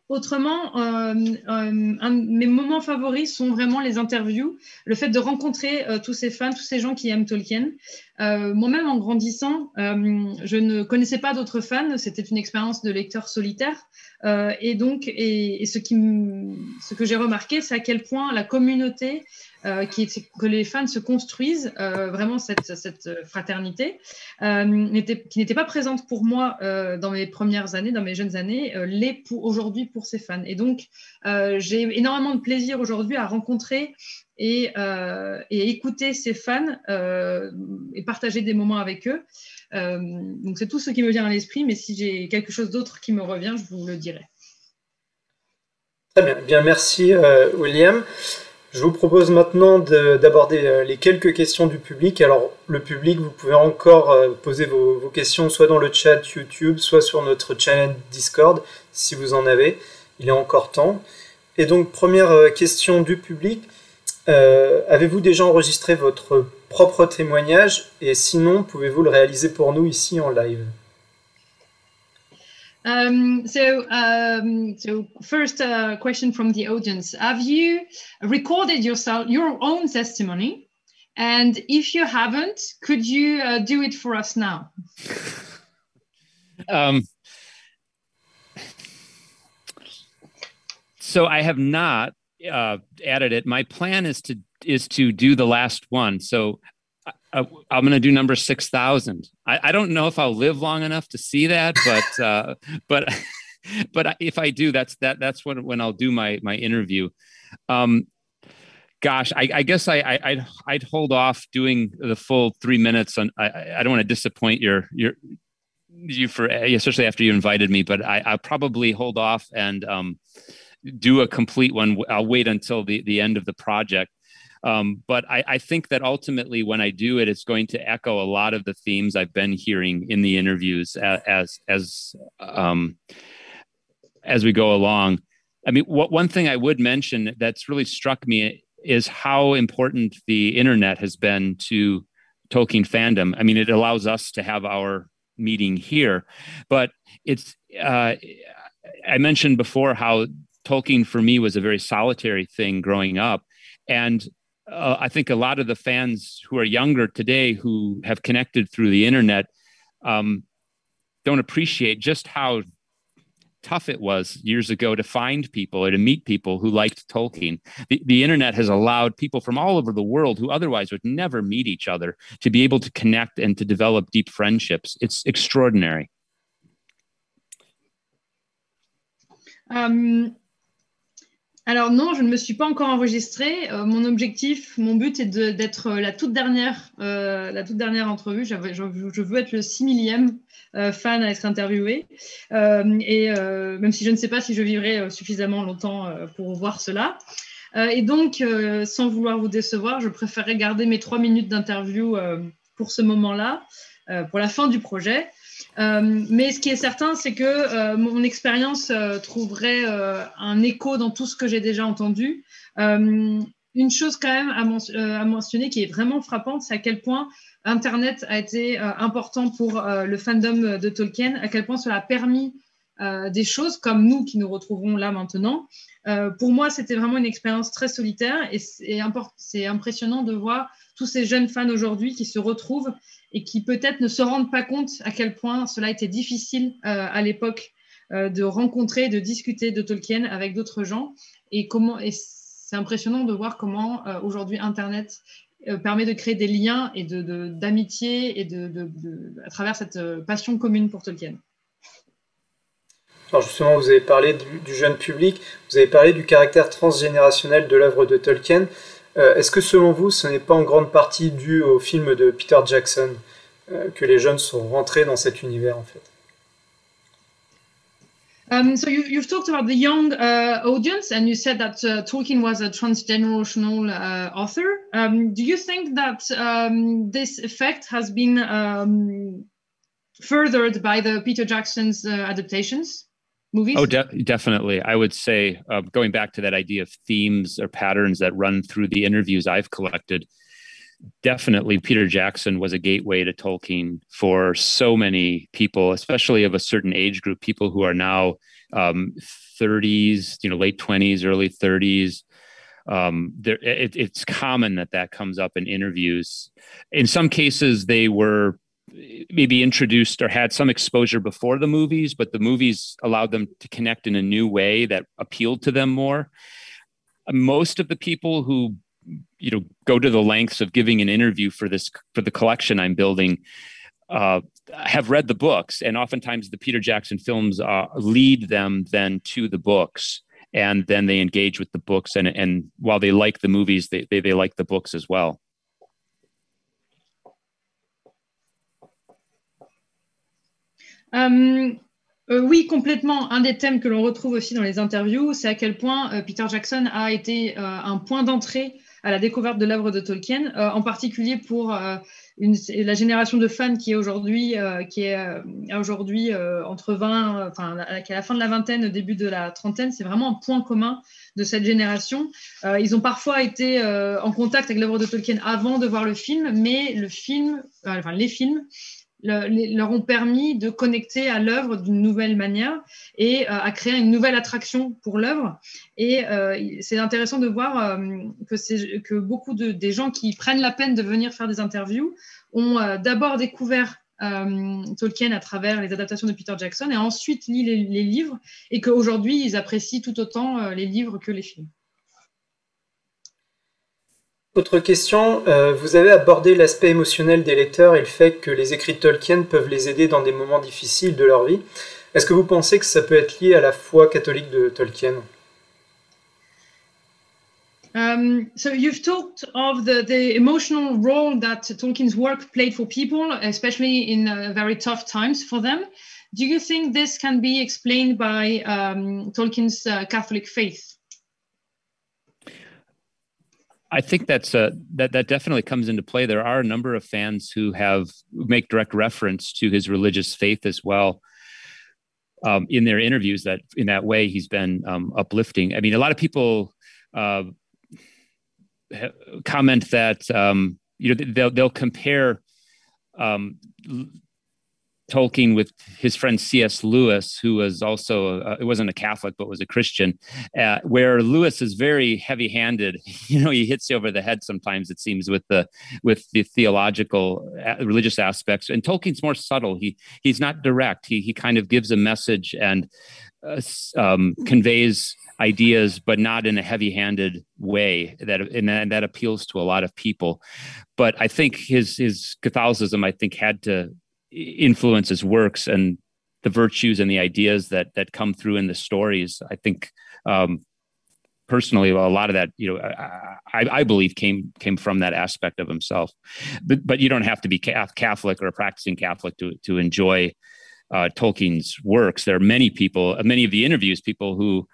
Autrement, un de mes moments favoris sont vraiment les interviews, le fait de rencontrer tous ces fans, tous ces gens qui aiment Tolkien. Moi-même, en grandissant, je ne connaissais pas d'autres fans, c'était une expérience de lecteur solitaire. Et ce que j'ai remarqué, c'est à quel point la communauté, que les fans se construisent, vraiment cette fraternité, qui n'était pas présente pour moi dans mes premières années, dans mes jeunes années, l'est aujourd'hui pour ces fans. Et donc, j'ai énormément de plaisir aujourd'hui à rencontrer et écouter ces fans et partager des moments avec eux. Donc, c'est tout ce qui me vient à l'esprit, mais si j'ai quelque chose d'autre qui me revient, je vous le dirai. Très bien. Bien, merci William. Je vous propose maintenant d'aborder les quelques questions du public. Alors, le public, vous pouvez encore poser vos questions soit dans le chat YouTube, soit sur notre channel Discord, si vous en avez. Il est encore temps. Et donc, première question du public. Avez-vous déjà enregistré votre propre témoignage? Et sinon, pouvez-vous le réaliser pour nous ici en live? So first question from the audience. Have you recorded your own testimony? And if you haven't, could you do it for us now? So I have not added it. My plan is to do the last one. So I'm going to do number 6,000. I don't know if I'll live long enough to see that, but if I do, that's when I'll do my interview. Gosh, I guess I'd hold off doing the full 3 minutes. I don't want to disappoint you for, especially after you invited me, but I'll probably hold off and do a complete one. I'll wait until the end of the project. But I think that ultimately when I do it, it's going to echo a lot of the themes I've been hearing in the interviews as we go along. I mean, one thing I would mention that's really struck me is how important the internet has been to Tolkien fandom. I mean, it allows us to have our meeting here, but I mentioned before how Tolkien for me was a very solitary thing growing up. And I think a lot of the fans who are younger today who have connected through the internet don't appreciate just how tough it was years ago to find people or to meet people who liked Tolkien. The internet has allowed people from all over the world who otherwise would never meet each other to be able to connect and to develop deep friendships. It's extraordinary. Alors non, je ne me suis pas encore enregistrée. Mon but est d'être la toute dernière entrevue. Je veux être le 6 000e fan à être interviewé. Même si je ne sais pas si je vivrai suffisamment longtemps pour voir cela. Et donc, sans vouloir vous décevoir, je préférerais garder mes 3 minutes d'interview pour ce moment-là, pour la fin du projet. Mais ce qui est certain, c'est que mon expérience trouverait un écho dans tout ce que j'ai déjà entendu. Une chose quand même à mentionner qui est vraiment frappante, c'est à quel point Internet a été important pour le fandom de Tolkien, à quel point cela a permis des choses comme nous qui nous retrouvons là maintenant. Pour moi, c'était vraiment une expérience très solitaire et c'est impressionnant de voir tous ces jeunes fans aujourd'hui qui se retrouvent et qui peut-être ne se rendent pas compte à quel point cela était difficile à l'époque de rencontrer, de discuter de Tolkien avec d'autres gens et c'est impressionnant de voir comment aujourd'hui Internet permet de créer des liens et d'amitié et à travers cette passion commune pour Tolkien. Alors justement, vous avez parlé du jeune public, vous avez parlé du caractère transgénérationnel de l'œuvre de Tolkien. Est-ce que selon vous, ce n'est pas en grande partie dû au film de Peter Jackson que les jeunes sont rentrés dans cet univers en fait? So you've talked about the young audience, and you said that Tolkien was a transgenerational author. Do you think that this effect has been furthered by the Peter Jackson's adaptations? Movies? Oh, definitely. I would say going back to that idea of themes or patterns that run through the interviews I've collected, definitely Peter Jackson was a gateway to Tolkien for so many people, especially of a certain age group, people who are now 30s, late 20s, early 30s. It's common that comes up in interviews. In some cases, they were maybe introduced or had some exposure before the movies, but the movies allowed them to connect in a new way that appealed to them more. Most of the people who go to the lengths of giving an interview for the collection I'm building have read the books, and oftentimes the Peter Jackson films lead them then to the books, and then they engage with the books, and while they like the movies, they like the books as well. Oui, complètement. Un des thèmes que l'on retrouve aussi dans les interviews, c'est à quel point Peter Jackson a été un point d'entrée à la découverte de l'œuvre de Tolkien, en particulier pour la génération de fans qui est aujourd'hui entre 20, qui est à la fin de la vingtaine, au début de la trentaine. C'est vraiment un point commun de cette génération. Ils ont parfois été en contact avec l'œuvre de Tolkien avant de voir le film, mais les films leur ont permis de connecter à l'œuvre d'une nouvelle manière et à créer une nouvelle attraction pour l'œuvre. Et c'est intéressant de voir que beaucoup des gens qui prennent la peine de venir faire des interviews ont d'abord découvert Tolkien à travers les adaptations de Peter Jackson et ensuite lit les livres, et qu'aujourd'hui, ils apprécient tout autant les livres que les films. Autre question, vous avez abordé l'aspect émotionnel des lecteurs et le fait que les écrits de Tolkien peuvent les aider dans des moments difficiles de leur vie. Est-ce que vous pensez que ça peut être lié à la foi catholique de Tolkien? So you've talked of the emotional role that Tolkien's work played for people, especially in very tough times for them. Do you think this can be explained by Tolkien's Catholic faith? I think that definitely comes into play. There are a number of fans who make direct reference to his religious faith as well in their interviews. That in that way he's been uplifting. I mean, a lot of people comment that they'll compare Tolkien with his friend C.S. Lewis, who was also it wasn't a Catholic but was a Christian, where Lewis is very heavy-handed. He hits you over the head sometimes, it seems, with the theological religious aspects. And Tolkien's more subtle. He's not direct. He kind of gives a message and conveys ideas, but not in a heavy-handed way that appeals to a lot of people. But I think his Catholicism, had to influence his works, and the virtues and the ideas that come through in the stories, I think personally, a lot of that, I believe came from that aspect of himself. But you don't have to be Catholic or a practicing Catholic to enjoy Tolkien's works. There are many of the interviews, people who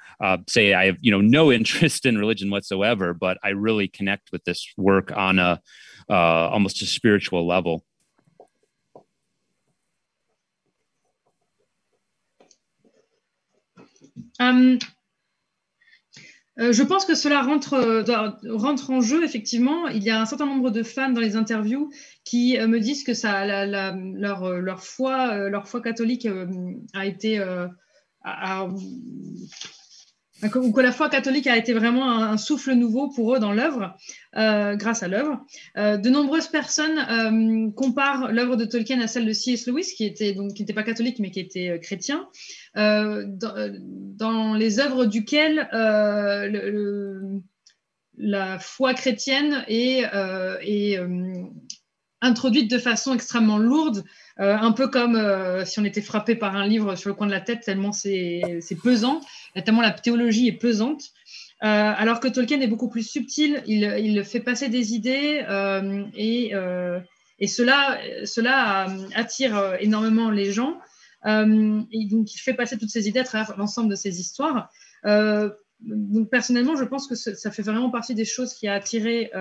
say, I have no interest in religion whatsoever, but I really connect with this work on a almost a spiritual level. Je pense que cela rentre en jeu, effectivement. Il y a un certain nombre de fans dans les interviews qui me disent que leur foi catholique a été... ou que la foi catholique a été vraiment un souffle nouveau pour eux dans l'œuvre, grâce à l'œuvre. De nombreuses personnes comparent l'œuvre de Tolkien à celle de C.S. Lewis, qui n'était pas catholique, mais qui était chrétien, dans les œuvres duquel la foi chrétienne est introduite de façon extrêmement lourde, un peu comme si on était frappé par un livre sur le coin de la tête, tellement c'est pesant, tellement la théologie est pesante. Alors que Tolkien est beaucoup plus subtil, il fait passer des idées et cela attire énormément les gens. Et donc, il fait passer toutes ces idées à travers l'ensemble de ses histoires. Donc, personnellement, je pense que ça fait vraiment partie des choses qui a attiré...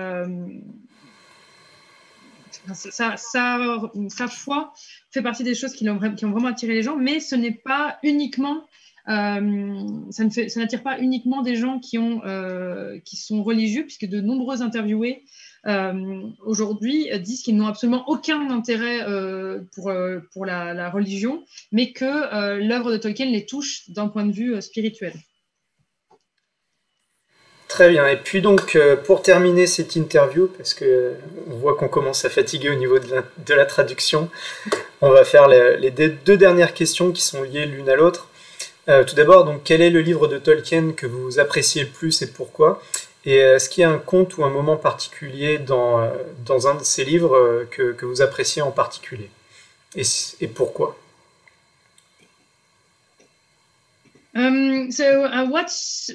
Sa foi fait partie des choses qui ont vraiment attiré les gens, mais ce n'est pas uniquement... ça n'attire pas uniquement des gens qui sont religieux, puisque de nombreux interviewés aujourd'hui disent qu'ils n'ont absolument aucun intérêt pour la religion, mais que l'œuvre de Tolkien les touche d'un point de vue spirituel. Très bien. Et puis donc, pour terminer cette interview, parce qu'on voit qu'on commence à fatiguer au niveau de la traduction, on va faire les deux dernières questions qui sont liées l'une à l'autre. Tout d'abord, donc, quel est le livre de Tolkien que vous appréciez le plus et pourquoi? Et est-ce qu'il y a un conte ou un moment particulier dans un de ces livres que vous appréciez en particulier? Et pourquoi? What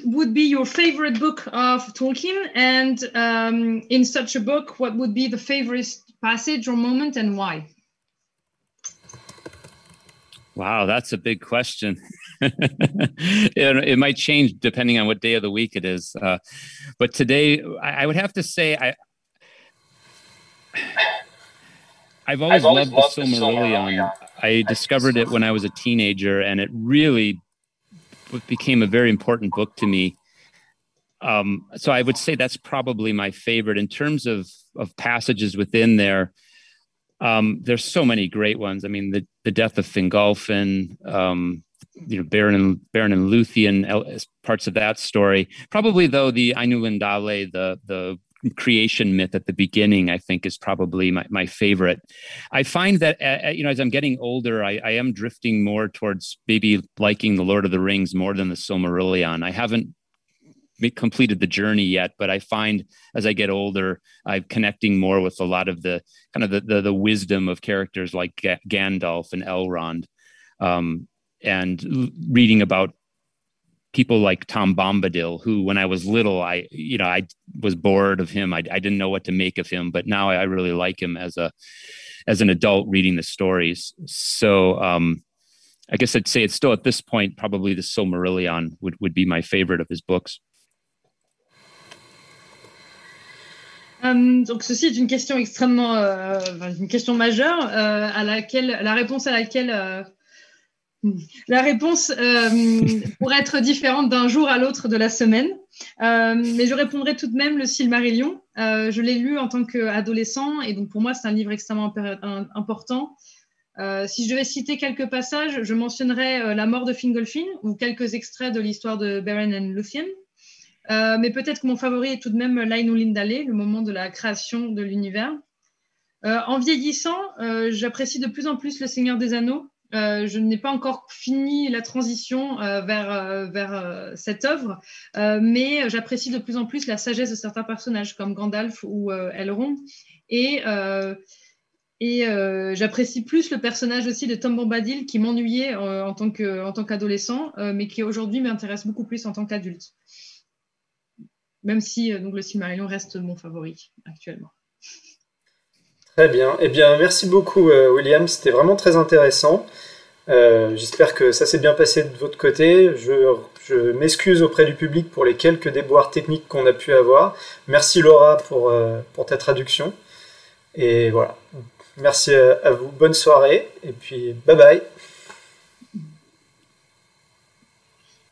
would be your favorite book of Tolkien? And in such a book, what would be the favorite passage or moment and why? Wow, that's a big question. It might change depending on what day of the week it is. But today, I would have to say I've always loved the Silmarillion. I discovered it when I was a teenager, and it really became a very important book to me. So I would say that's probably my favorite. In terms of passages within there, there's so many great ones. I mean, the death of Fingolfin, Beren and Luthien, parts of that story. Probably, though, the Ainulindale, the creation myth at the beginning, I think, is probably my favorite. I find that, as I'm getting older, I am drifting more towards maybe liking The Lord of the Rings more than the Silmarillion. I haven't completed the journey yet, but I find as I get older, I'm connecting more with a lot of the kind of the wisdom of characters like Gandalf and Elrond, and reading about people like Tom Bombadil, who when I was little, I was bored of him. I didn't know what to make of him, but now I really like him as an adult reading the stories. So I guess I'd say it's still at this point, probably the Silmarillion would be my favorite of his books. Donc ceci est une question extrêmement, une question majeure à laquelle la réponse pourrait être différente d'un jour à l'autre de la semaine, mais je répondrai tout de même le Silmarillion. Je l'ai lu en tant qu'adolescent et donc pour moi c'est un livre extrêmement important. Si je devais citer quelques passages, je mentionnerais la mort de Fingolfin ou quelques extraits de l'histoire de Beren and Luthien. Mais peut-être que mon favori est tout de même l'Ainulindale, le moment de la création de l'univers. En vieillissant, j'apprécie de plus en plus Le Seigneur des Anneaux. Je n'ai pas encore fini la transition vers cette œuvre, mais j'apprécie de plus en plus la sagesse de certains personnages comme Gandalf ou Elrond. Et j'apprécie plus le personnage aussi de Tom Bombadil qui m'ennuyait en tant qu'adolescent, mais qui aujourd'hui m'intéresse beaucoup plus en tant qu'adulte. même si donc, le Silmarillion reste mon favori actuellement. Très bien. Eh bien, merci beaucoup, William. C'était vraiment très intéressant. J'espère que ça s'est bien passé de votre côté. Je m'excuse auprès du public pour les quelques déboires techniques qu'on a pu avoir. Merci Laura pour ta traduction. Et voilà. Merci à vous. Bonne soirée. Et puis, bye bye.